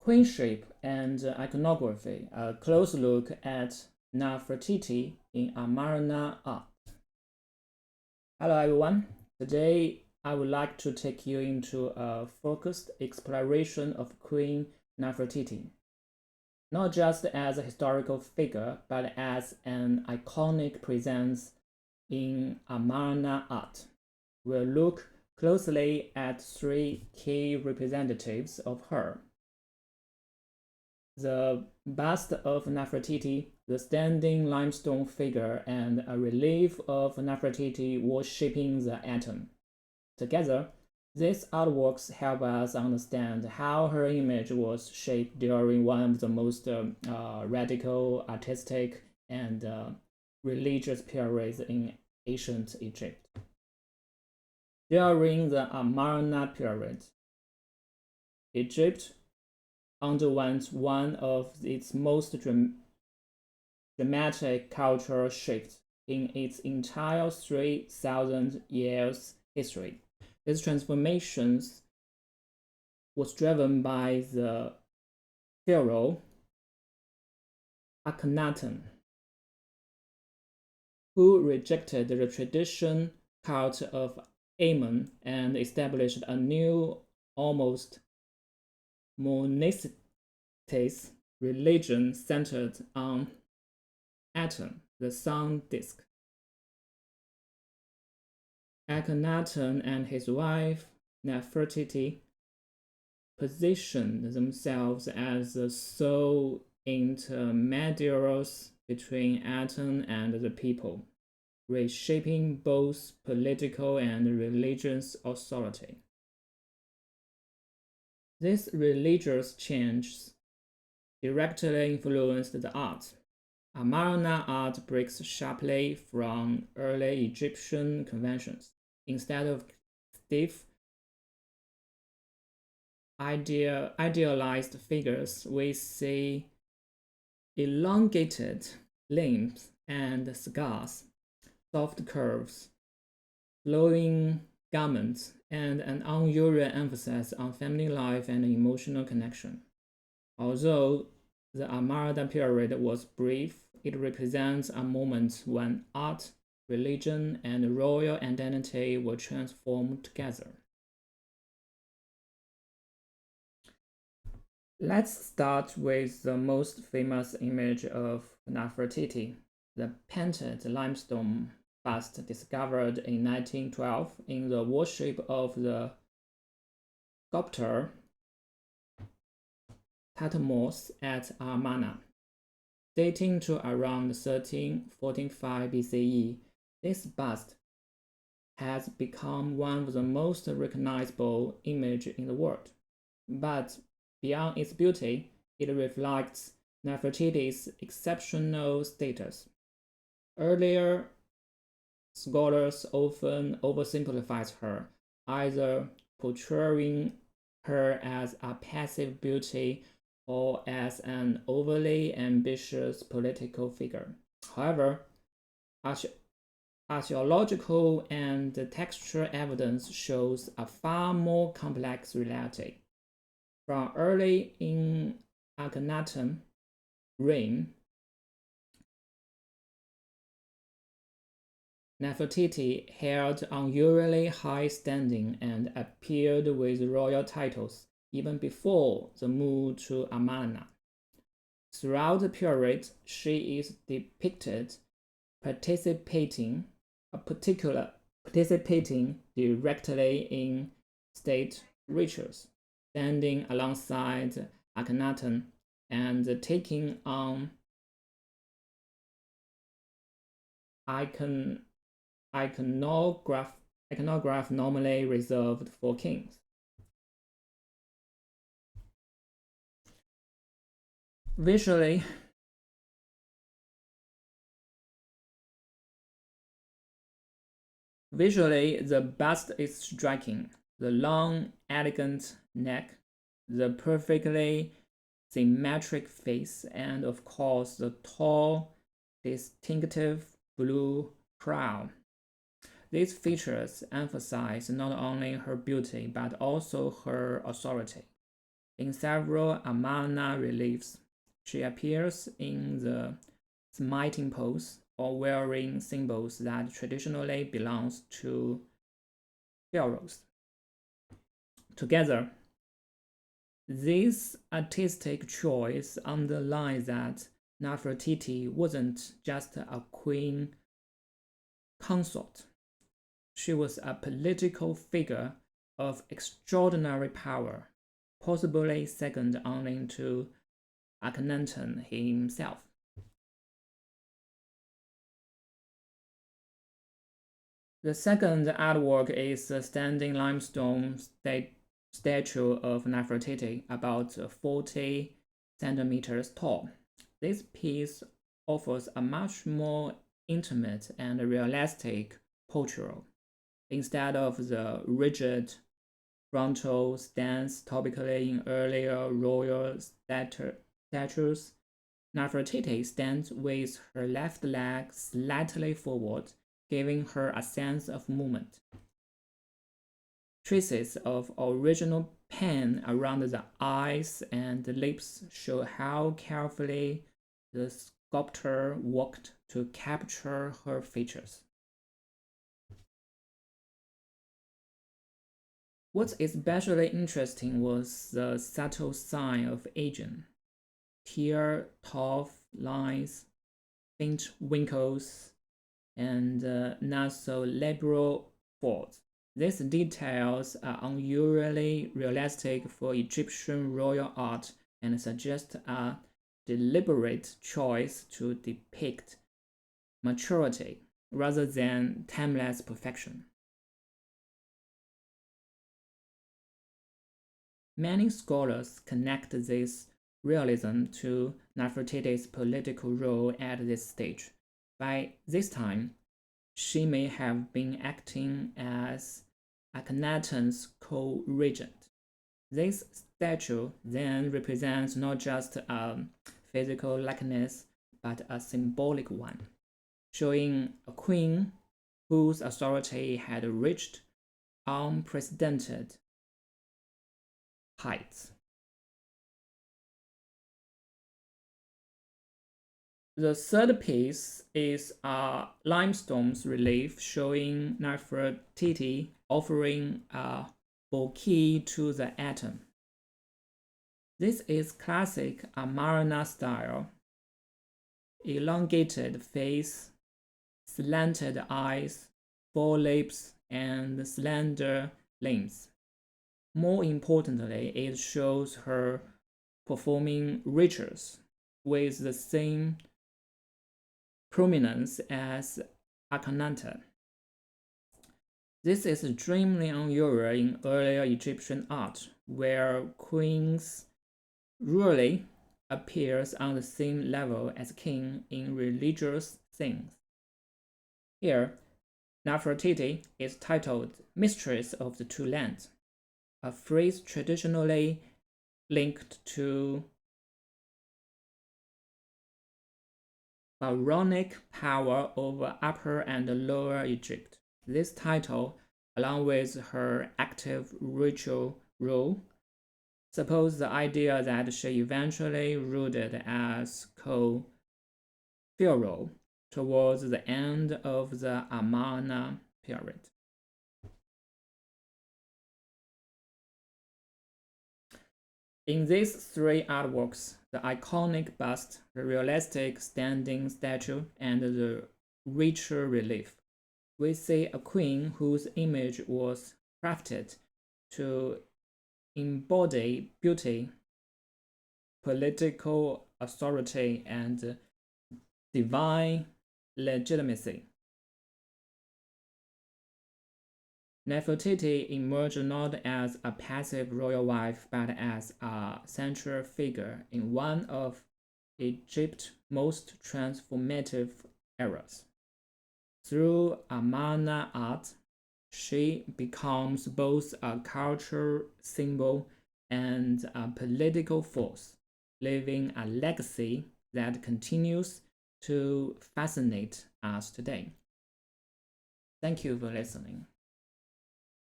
Queenship and Iconography, a close look at Nefertiti in Amarna art. Hello everyone, today I would like to take you into a focused exploration of Queen Nefertiti, not just as a historical figure, but as an iconic presence in Amarna art. We'll look closely at three key representatives of her: the bust of Nefertiti, the standing limestone figure, and a relief of Nefertiti worshipping the atom. Together, these artworks help us understand how her image was shaped during one of the most radical artistic and religious periods in ancient Egypt. During the Amarna period, Egypt underwent one of its most dramatic cultural shifts in its entire 3,000 years history. This transformation was driven by the pharaoh Akhenaten, who rejected the traditional cult of Amun and established a new, almost monastic religion centered on Aten, the sun disk. Akhenaten and his wife Nefertiti positioned themselves as the sole intermediaries between Aten and the people, reshaping both political and religious authority. This religious change directly influenced the art. Amarna art breaks sharply from early Egyptian conventions. Instead of stiff, idealized figures, we see elongated limbs and scars, soft curves, flowing garments, and an unusual emphasis on family life and emotional connection. Although the Amarna period was brief, it represents a moment when art, religion, and royal identity were transformed together. Let's start with the most famous image of Nefertiti, the painted limestone bust discovered in 1912 in the workshop of the sculptor Thutmose at Amarna. Dating to around 1345 BCE, this bust has become one of the most recognizable images in the world. But beyond its beauty, it reflects Nefertiti's exceptional status. Earlier scholars often oversimplified her, either portraying her as a passive beauty or as an overly ambitious political figure. However, archaeological and textual evidence shows a far more complex reality. From early in Akhenaten reign, Nefertiti held unusually high standing and appeared with royal titles even before the move to Amarna. Throughout the period, she is depicted participating directly in state rituals, standing alongside Akhenaten and taking on iconograph normally reserved for kings. Visually, the bust is striking. The long, elegant neck, the perfectly symmetric face, and of course the tall, distinctive blue crown. These features emphasize not only her beauty but also her authority. In several Amarna reliefs, she appears in the smiting pose or wearing symbols that traditionally belongs to pharaohs. Together, this artistic choice underlines that Nefertiti wasn't just a queen consort. She was a political figure of extraordinary power, possibly second only to Akhenaten himself. The second artwork is a standing limestone statue of Nefertiti, about 40 centimeters tall. This piece offers a much more intimate and realistic portrayal. Instead of the rigid frontal stance typically in earlier royal statues, Nefertiti stands with her left leg slightly forward, giving her a sense of movement. Traces of original paint around the eyes and lips show how carefully the sculptor worked to capture her features. What's especially interesting was the subtle sign of aging. Tear, tough lines, faint wrinkles, and nasolabial folds. These details are unusually realistic for Egyptian royal art and suggest a deliberate choice to depict maturity rather than timeless perfection. Many scholars connect this realism to Nefertiti's political role at this stage. By this time, she may have been acting as Akhenaten's co-regent. This statue then represents not just a physical likeness, but a symbolic one, showing a queen whose authority had reached unprecedented heights. The third piece is a limestone relief showing Nefertiti offering a bouquet to the atom. This is classic Amarna style: elongated face, slanted eyes, full lips, and slender limbs. More importantly, it shows her performing rituals with the same prominence as Akhenaten. This is extremely unusual in earlier Egyptian art, where queens rarely appears on the same level as king in religious things. Here, Nefertiti is titled Mistress of the Two Lands, a phrase traditionally linked to pharaonic power over Upper and Lower Egypt. This title, along with her active ritual role, supports the idea that she eventually ruled as co-pharaoh towards the end of the Amarna period. In these three artworks, the iconic bust, the realistic standing statue, and the ritual relief, we see a queen whose image was crafted to embody beauty, political authority, and divine legitimacy. Nefertiti emerged not as a passive royal wife, but as a central figure in one of Egypt's most transformative eras. Through Amarna art, she becomes both a cultural symbol and a political force, leaving a legacy that continues to fascinate us today. Thank you for listening.